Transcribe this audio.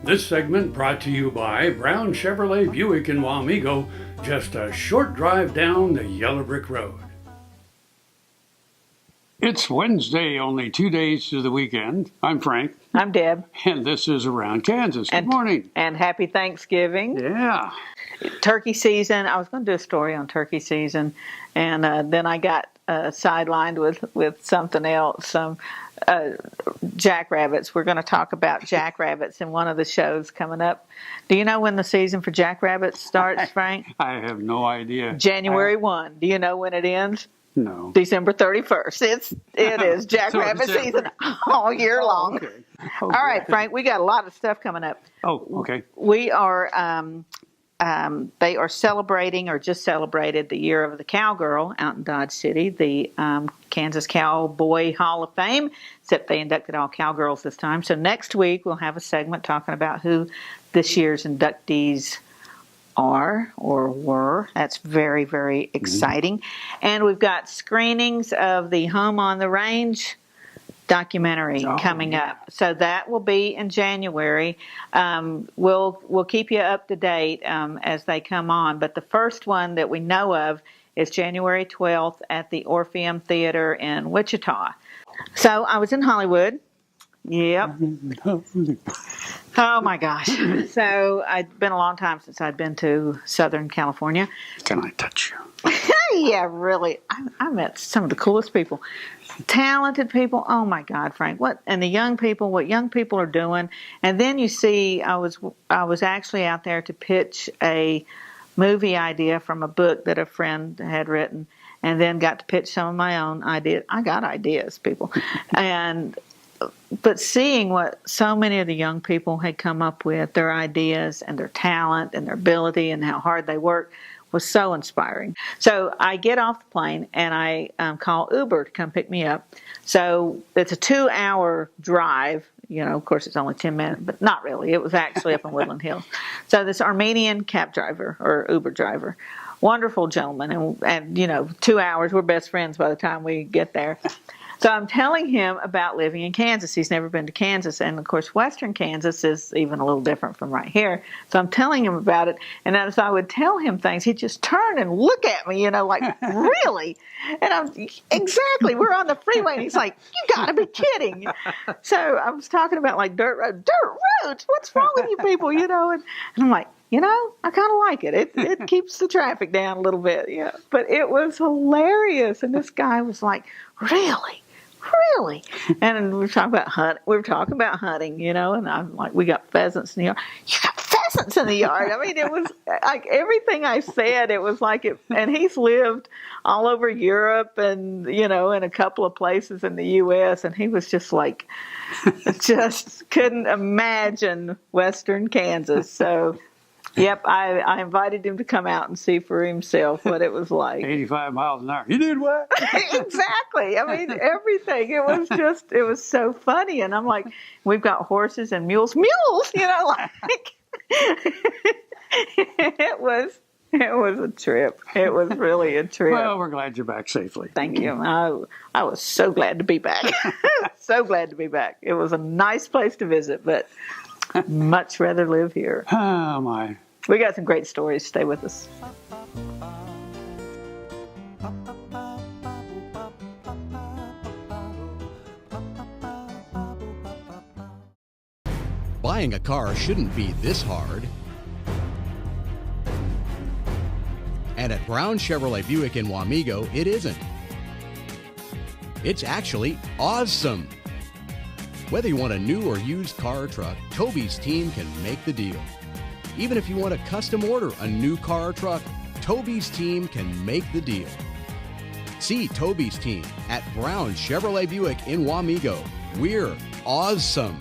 This segment brought to you by Brown Chevrolet Buick in Wamego, just a short drive down the Yellow Brick Road. It's Wednesday, only 2 days to the weekend. I'm Frank. I'm Deb. And this is Around Kansas. Good morning. And happy Thanksgiving. Yeah. Turkey season. I was going to do a story on turkey season, and then I got sidelined with something else. Jackrabbits. We're going to talk about jackrabbits in one of the shows coming up. Do you know when the season for jackrabbits starts, Frank? I have no idea. January 1. Do you know when it ends? No. December 31st. It is jackrabbit season all year long. Okay. All right, Frank, we got a lot of stuff coming up. Oh, okay. We are, they are celebrating or just celebrated the Year of the Cowgirl out in Dodge City, the Kansas Cowboy Hall of Fame, except they inducted all cowgirls this time. So next week we'll have a segment talking about who this year's inductees are or were. That's very, very exciting. And we've got screenings of the Home on the Range documentary coming up. So that will be in January. We'll keep you up to date as they come on. But the first one that we know of is January 12th at the Orpheum Theater in Wichita. So I was in Hollywood. Yep. Oh my gosh. So it's been a long time since I'd been to Southern California. Can I touch you? Yeah, really. I met some of the coolest people. Talented people. Oh my God, Frank. What young people are doing. And then you see I was actually out there to pitch a movie idea from a book that a friend had written, and then got to pitch some of my own ideas. I got ideas, people. But seeing what so many of the young people had come up with, their ideas and their talent and their ability and how hard they work, was so inspiring. So I get off the plane and I call Uber to come pick me up. So it's a 2-hour drive. You know, of course, it's only 10 minutes, but not really. It was actually up in Woodland Hills. So this Armenian cab driver or Uber driver, wonderful gentleman, and 2 hours. We're best friends by the time we get there. So I'm telling him about living in Kansas. He's never been to Kansas. And, of course, western Kansas is even a little different from right here. So I'm telling him about it. And as I would tell him things, he'd just turn and look at me, like, really? And exactly, we're on the freeway. And he's like, you got to be kidding. So I was talking about, like, dirt roads. What's wrong with you people, And I'm like, I kind of like it. It keeps the traffic down a little bit, But it was hilarious. And this guy was like, really? And we were talking about hunting. And I'm like, we got pheasants in the yard. You got pheasants in the yard? I mean, it was like everything I said, it was like it. And he's lived all over Europe and, in a couple of places in the U.S. And he was just like, just couldn't imagine western Kansas. So, yep, I invited him to come out and see for himself what it was like. 85 miles an hour. You did what? Exactly. I mean, everything. It was so funny. And I'm like, we've got horses and mules. Mules, like. It was a trip. It was really a trip. Well, we're glad you're back safely. Thank you. I was so glad to be back. So glad to be back. It was a nice place to visit, but much rather live here. Oh, my. We got some great stories. Stay with us. Buying a car shouldn't be this hard. And at Brown Chevrolet Buick in Wamego, it isn't. It's actually awesome. Whether you want a new or used car or truck, Toby's team can make the deal. Even if you want to custom order a new car or truck, Toby's team can make the deal. See Toby's team at Brown Chevrolet Buick in Wamego. We're awesome.